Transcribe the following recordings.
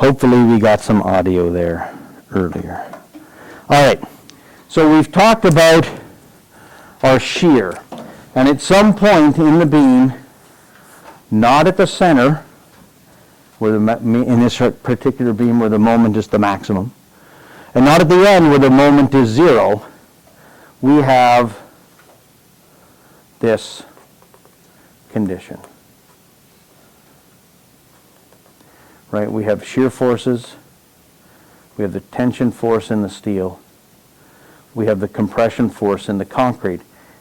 Hopefully we got some audio there earlier. All right, so we've talked about our shear. And at some point in the beam, not at the center, where in this particular beam where the moment is the maximum, and not at the end where the moment is 0, we have this condition. Right? We have shear forces, we have the tension force in the steel, we have the compression force in the concrete,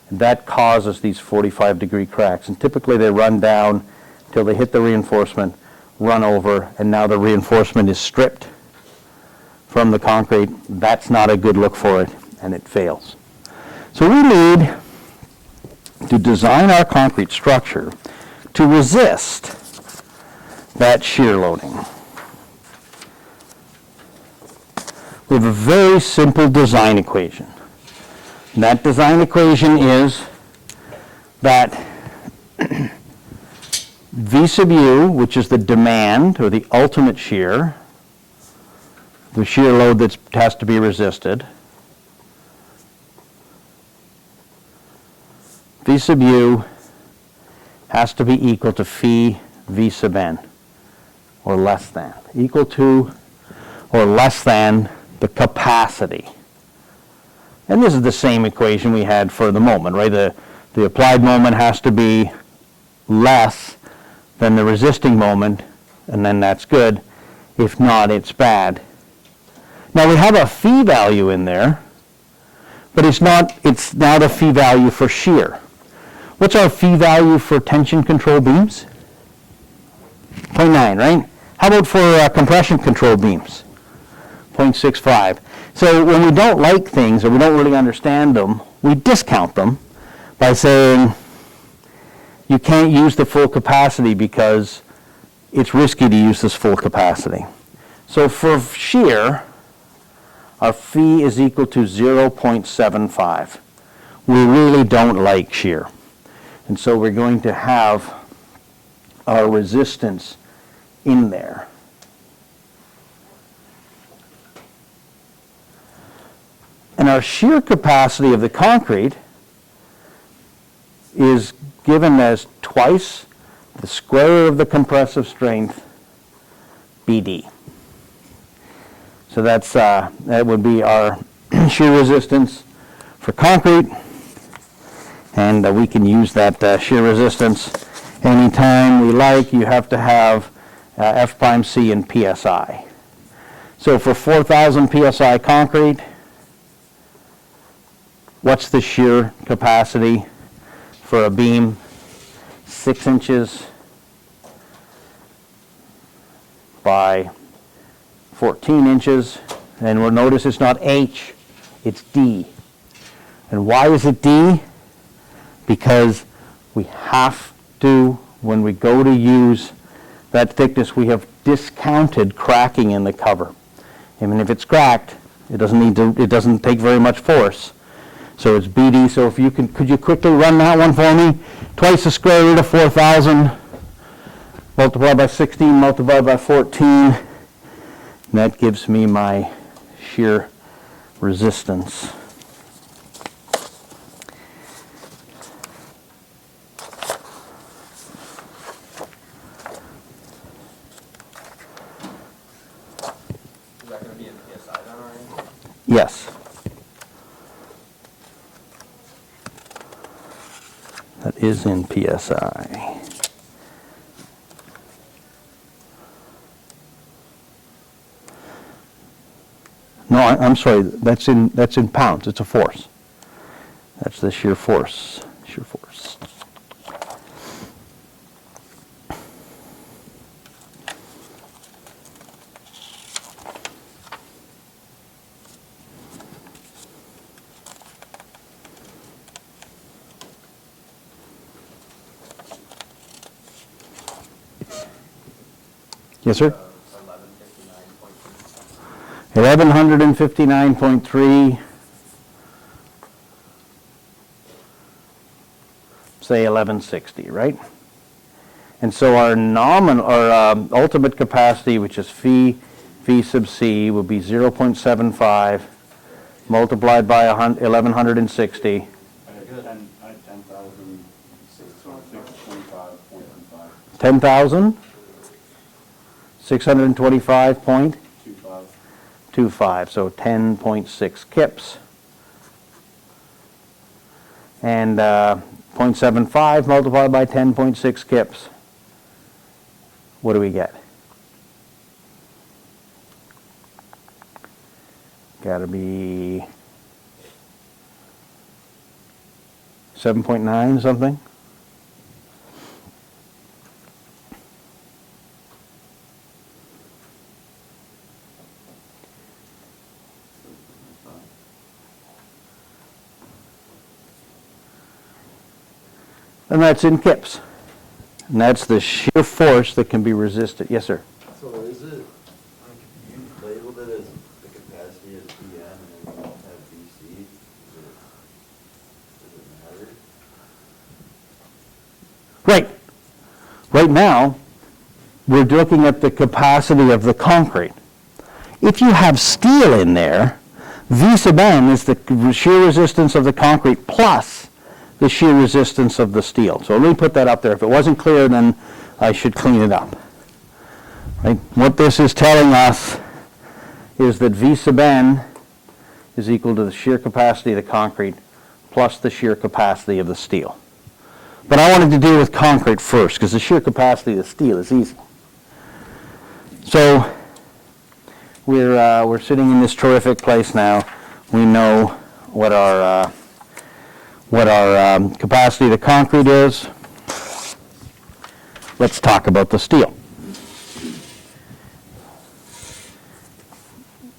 and that causes these 45-degree cracks. And typically they run down till they hit the reinforcement, run over, and now the reinforcement is stripped from the concrete. That's not a good look for it, and it fails. So we need to design our concrete structure to resist that shear loading. We have a very simple design equation. And that design equation is that V sub u, which is the demand or the ultimate shear, the shear load that has to be resisted, V sub u has to be equal to phi V sub n, or less than, equal to or less than the capacity. And this is the same equation we had for the moment, right? The applied moment has to be less than the resisting moment, and then that's good. If not, it's bad. Now we have a phi value in there, but it's now the phi value for shear. What's our phi value for tension control beams? 0.9, right? How about for compression control beams? 0.65. So when we don't like things or we don't really understand them, we discount them by saying you can't use the full capacity because it's risky to use this full capacity. So for shear, our phi is equal to 0.75. We really don't like shear. And so we're going to have our resistance in there. And our shear capacity of the concrete is given as twice the square root of the compressive strength, BD. So that would be our shear resistance for concrete, and we can use that shear resistance anytime we like. You have to have F prime C and PSI. So for 4,000 PSI concrete, what's the shear capacity for a beam? 6 inches by 14 inches. And we'll notice it's not H, it's D. And why is it D? Because we have to, when we go to use that thickness, we have discounted cracking in the cover. I mean, if it's cracked, it doesn't take very much force. So it's BD. So if you could you quickly run that one for me? Twice the square root of 4,000 multiplied by 16 multiplied by 14. And that gives me my shear resistance. Is that going to be in PSI then, or? Yes. That is in PSI. No, I'm sorry. That's in pounds. It's a force. That's the shear force. Shear force. Yes, sir? 1159.3. Say 1160, right? And so our ultimate capacity, which is phi V sub C will be 0.75 multiplied by 1160. 10,625.25, so 10.6 kips. And 0.75 multiplied by 10.6 kips. What do we get? Got to be 7.9 something. And that's in kips. And that's the shear force that can be resisted. Yes, sir? So is it, you labeled it as the capacity as PM and then you have BC? Does it matter? Right. Right now, we're looking at the capacity of the concrete. If you have steel in there, V sub n is the shear resistance of the concrete plus the shear resistance of the steel. So let me put that up there. If it wasn't clear, then I should clean it up. Right? What this is telling us is that V sub n is equal to the shear capacity of the concrete plus the shear capacity of the steel. But I wanted to deal with concrete first because the shear capacity of the steel is easy. So we're sitting in this terrific place now. We know what our capacity of the concrete is. Let's talk about the steel.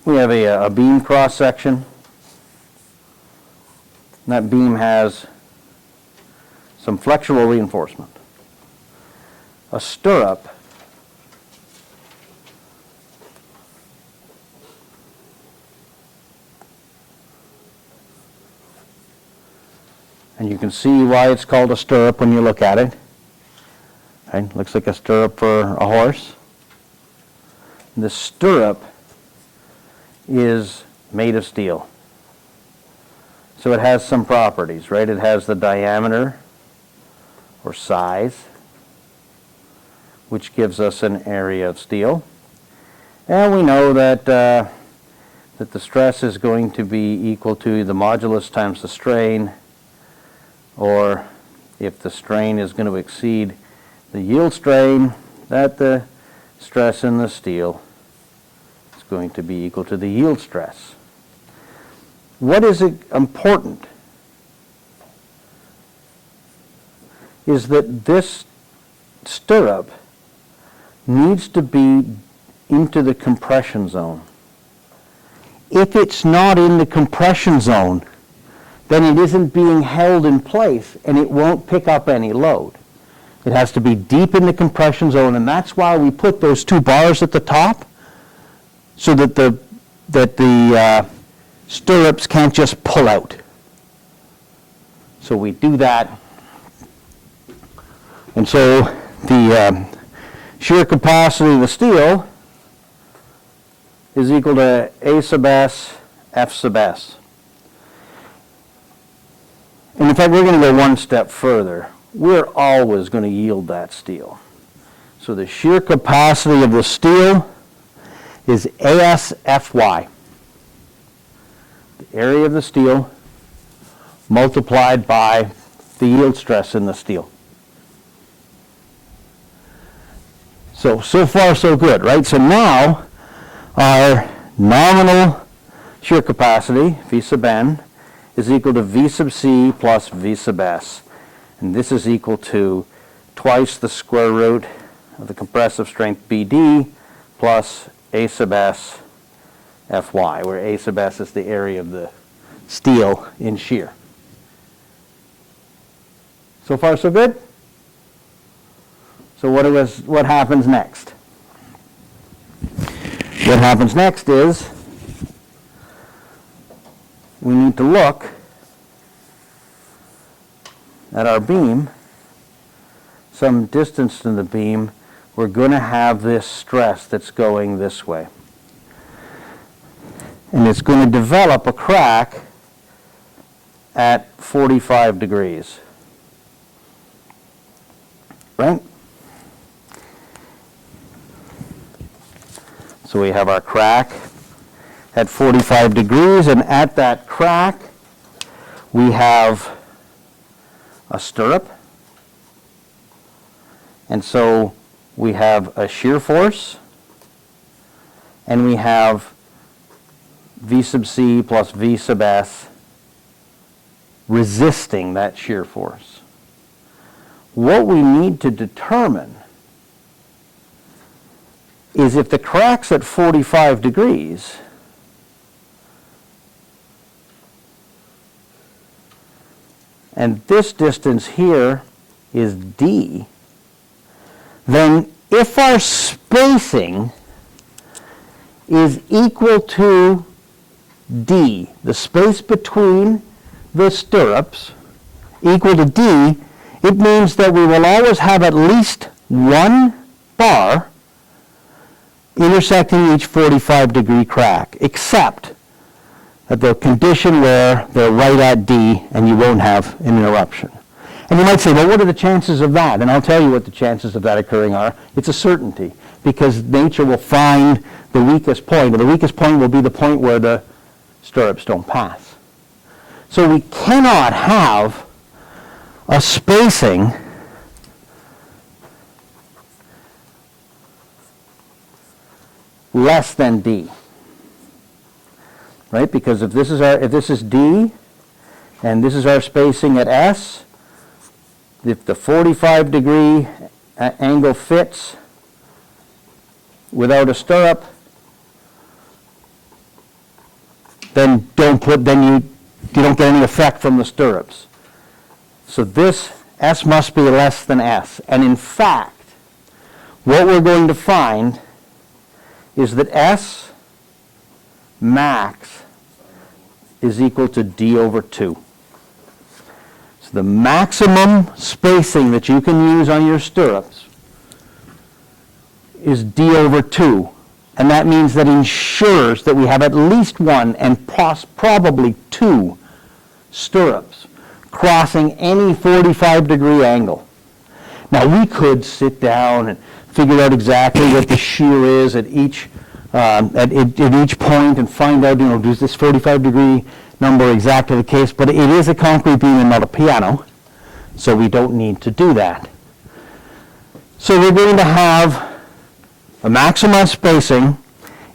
We have a beam cross section. That beam has some flexural reinforcement. A stirrup and you can see why it's called a stirrup when you look at it. Okay, looks like a stirrup for a horse. The stirrup is made of steel. So it has some properties, right? It has the diameter or size, which gives us an area of steel. And we know that that the stress is going to be equal to the modulus times the strain, or if the strain is going to exceed the yield strain, that the stress in the steel is going to be equal to the yield stress. What is important is that this stirrup needs to be into the compression zone. If it's not in the compression zone, then it isn't being held in place and it won't pick up any load. It has to be deep in the compression zone, and that's why we put those two bars at the top, so that the stirrups can't just pull out. So we do that. And so the shear capacity of the steel is equal to A sub S, F sub S. And in fact, we're going to go one step further. We're always going to yield that steel. So the shear capacity of the steel is ASFY, the area of the steel multiplied by the yield stress in the steel. So far so good, right? So now our nominal shear capacity, V sub n, is equal to V sub C plus V sub S. And this is equal to twice the square root of the compressive strength BD plus A sub S Fy, where A sub S is the area of the steel in shear. So far so good? So what happens next? What happens next is we need to look at our beam, some distance from the beam. We're going to have this stress that's going this way. and it's going to develop a crack at 45 degrees. Right? So we have our crack at 45 degrees, and at that crack we have a stirrup. And so we have a shear force, and we have V sub C plus V sub S resisting that shear force. What we need to determine is if the crack's at 45 degrees, and this distance here is D, then if our spacing is equal to D, the space between the stirrups equal to D, it means that we will always have at least one bar intersecting each 45-degree crack, except at the condition where they're right at D and you won't have an interruption. And you might say, well, what are the chances of that? And I'll tell you what the chances of that occurring are. It's a certainty, because nature will find the weakest point, and the weakest point will be the point where the stirrups don't pass. So we cannot have a spacing less than D, right? Because if this is D, and this is our spacing at S, if the 45-degree angle fits without a stirrup, then you don't get any effect from the stirrups. So this S must be less than S. And in fact, what we're going to find is that S max is equal to D over 2. So the maximum spacing that you can use on your stirrups is D over 2. And that means that ensures that we have at least one and probably two stirrups crossing any 45-degree angle. Now we could sit down and figure out exactly what the shear is at each point and find out, does this 45-degree number exactly the case? But it is a concrete beam and not a piano, so we don't need to do that. So we're going to have a maximum spacing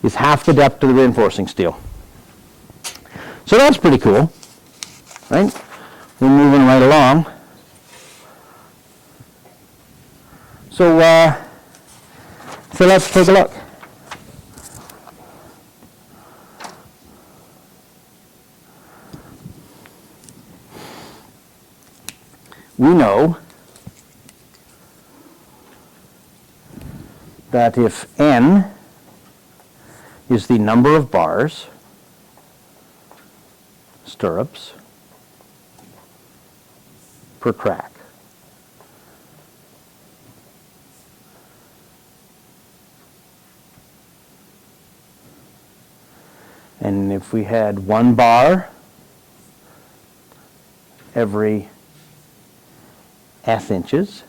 is half the depth of the reinforcing steel. So that's pretty cool, right? We're moving right along. So let's take a look. We know that if N is the number of bars, stirrups, per crack, and if we had 1 bar every S inches,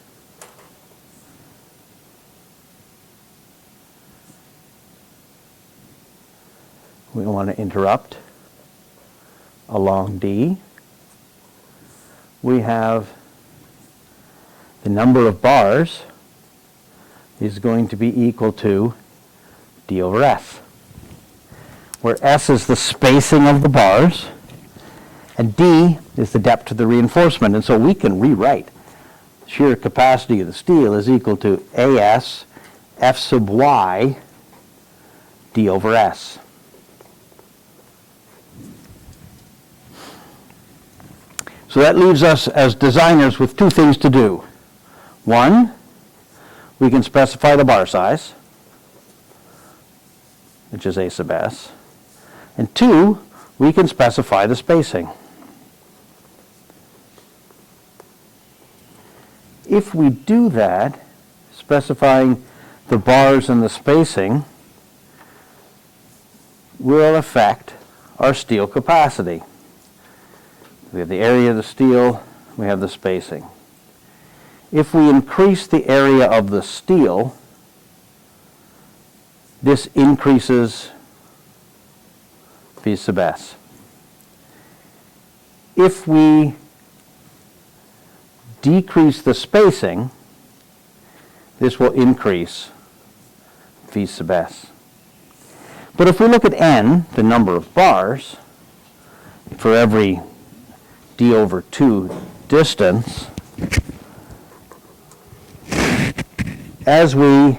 we want to interrupt along D. We have the number of bars is going to be equal to D over S, where S is the spacing of the bars and D is the depth of the reinforcement. And so we can rewrite shear capacity of the steel is equal to AS F sub Y D over S. So that leaves us as designers with 2 things to do. 1, we can specify the bar size, which is A sub S. And 2, we can specify the spacing. If we do that, specifying the bars and the spacing, we'll affect our steel capacity. We have the area of the steel, we have the spacing. If we increase the area of the steel, this increases V sub s. If we decrease the spacing, this will increase V sub s. But if we look at n, the number of bars, for every d over 2 distance, as we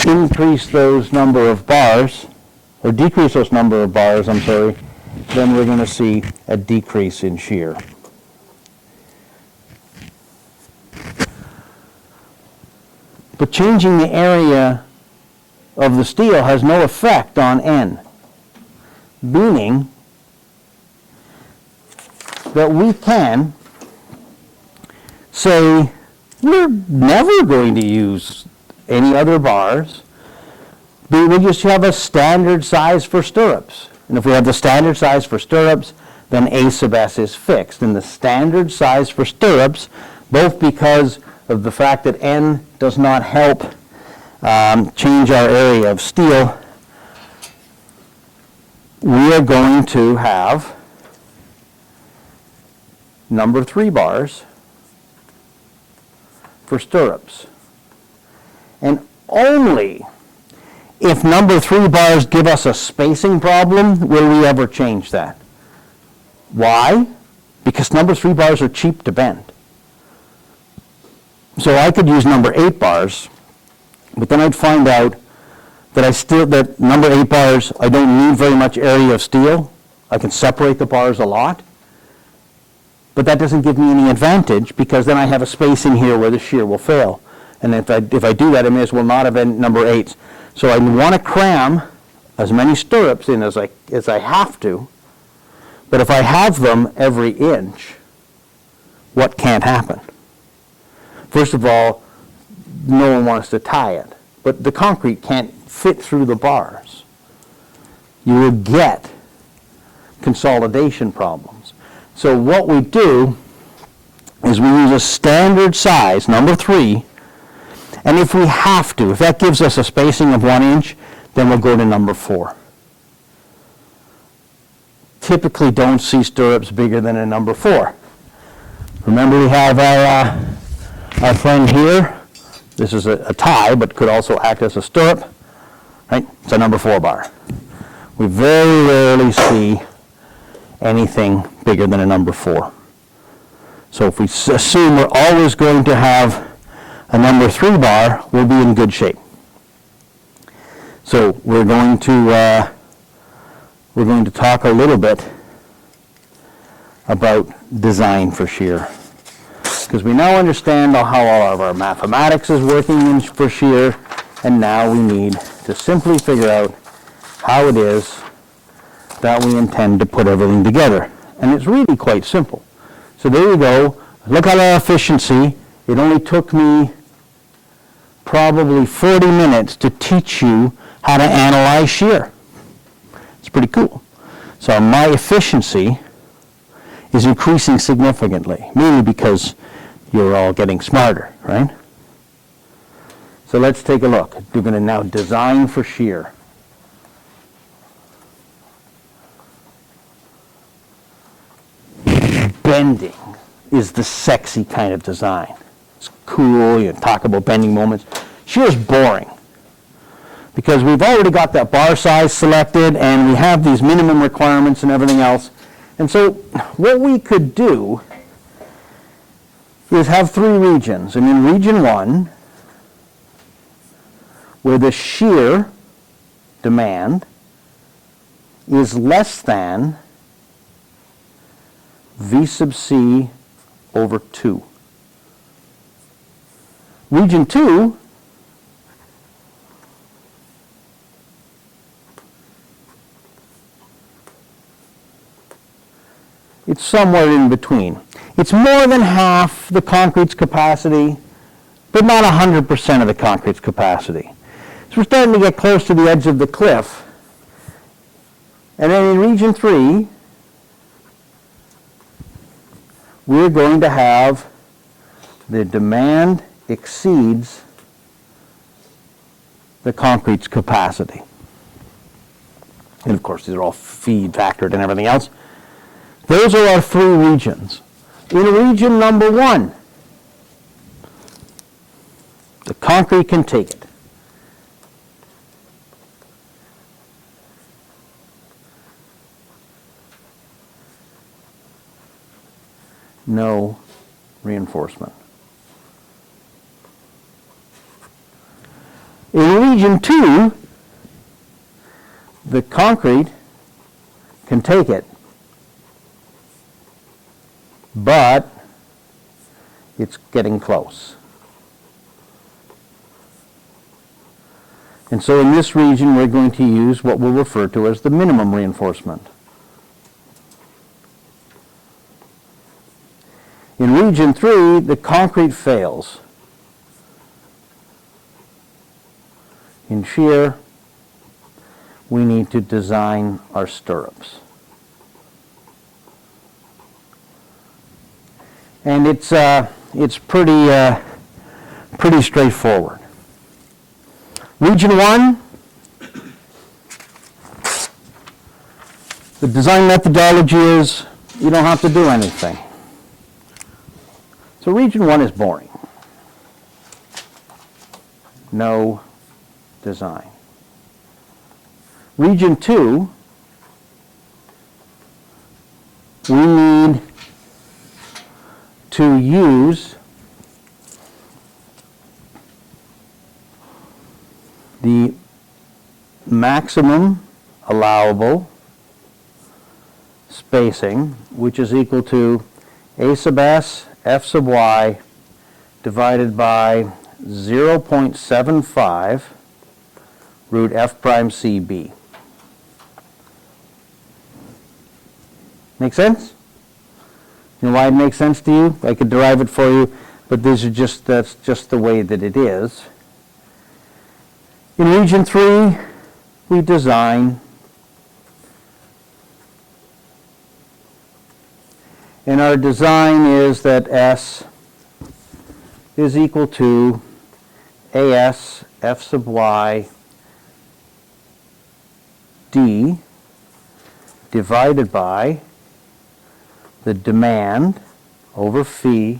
increase those number of bars, or decrease those number of bars, I'm sorry, then we're going to see a decrease in shear. But changing the area of the steel has no effect on n, meaning that we can say we're never going to use any other bars, but we just have a standard size for stirrups. And if we have the standard size for stirrups, then A sub s is fixed. And the standard size for stirrups, both because of the fact that n does not help change our area of steel, we are going to have number 3 bars for stirrups. And only if number 3 bars give us a spacing problem will we ever change that. Why? Because number 3 bars are cheap to bend. So I could use number 8 bars, but then I'd find out that that number 8 bars, I don't need very much area of steel. I can separate the bars a lot. But that doesn't give me any advantage, because then I have a space in here where the shear will fail. And if I do that, I may as well not have number 8s. So I want to cram as many stirrups in as I have to. But if I have them every inch, what can't happen? First of all, no one wants to tie it. But the concrete can't fit through the bars. You will get consolidation problems. So what we do is we use a standard size, number 3, and if we have to, if that gives us a spacing of 1 inch, then we'll go to number 4. Typically don't see stirrups bigger than a number 4. Remember, we have our friend here. This is a tie, but could also act as a stirrup. Right? It's a number 4 bar. We very rarely see anything bigger than a number 4. So if we assume we're always going to have a number 3 bar, we'll be in good shape. So we're going to talk a little bit about design for shear, because we now understand how all of our mathematics is working for shear, and now we need to simply figure out how it is that we intend to put everything together. And it's really quite simple. So there you go. Look at our efficiency. It only took me probably 40 minutes to teach you how to analyze shear. It's pretty cool. So my efficiency is increasing significantly, mainly because you're all getting smarter, right? So let's take a look. We're going to now design for shear. Bending is the sexy kind of design. It's cool, you talk about bending moments. Shear is boring, because we've already got that bar size selected, and we have these minimum requirements and everything else. And so what we could do is have 3 regions. And in region 1, where the shear demand is less than V sub c over 2. Region 2 it's somewhere in between. It's more than half the concrete's capacity, but not 100% of the concrete's capacity. So we're starting to get close to the edge of the cliff. And then in region 3, we're going to have the demand exceeds the concrete's capacity. And of course, these are all feed factored and everything else. Those are our 3 regions. In region number 1, the concrete can take it. No reinforcement. In region 2, the concrete can take it, but it's getting close. And so in this region, we're going to use what we'll refer to as the minimum reinforcement. In region 3, the concrete fails. In shear, we need to design our stirrups. And it's pretty straightforward. Region 1, the design methodology is you don't have to do anything. So region 1 is boring. No design. Region 2, we need to use the maximum allowable spacing, which is equal to A sub s f sub y divided by 0.75 root f prime cb. Make sense? You know why it makes sense to you? I could derive it for you, but that's just the way that it is. In region 3, we design, and our design is that S is equal to AS F sub Y D divided by the demand over phi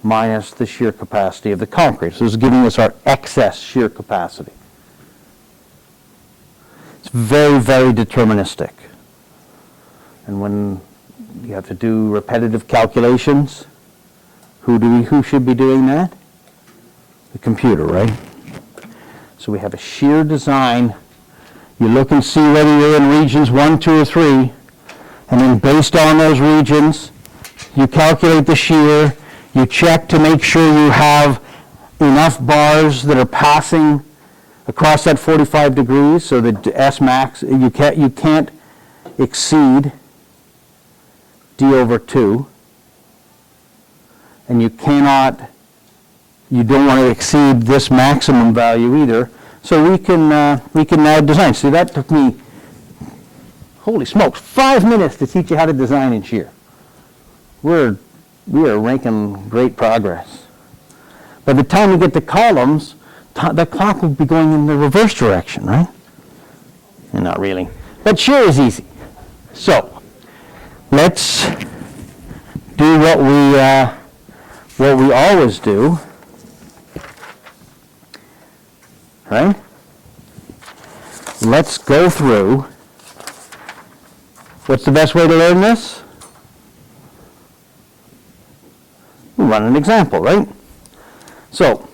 minus the shear capacity of the concrete. So this is giving us our excess shear capacity. It's very, very deterministic. And when you have to do repetitive calculations, who should be doing that? The computer, right? So we have a shear design. You look and see whether you're in regions 1, 2, or 3, and then based on those regions, you calculate the shear. You check to make sure you have enough bars that are passing across that 45 degrees so that S max, you can't exceed D over 2. And you don't want to exceed this maximum value either. So we can now design. See, that took me, holy smokes, 5 minutes to teach you how to design in shear. We are making great progress. By the time we get to columns, the clock will be going in the reverse direction, right? And not really. But shear is easy. So let's do what we always do, right? Let's go through. What's the best way to learn this? We'll run an example, right? So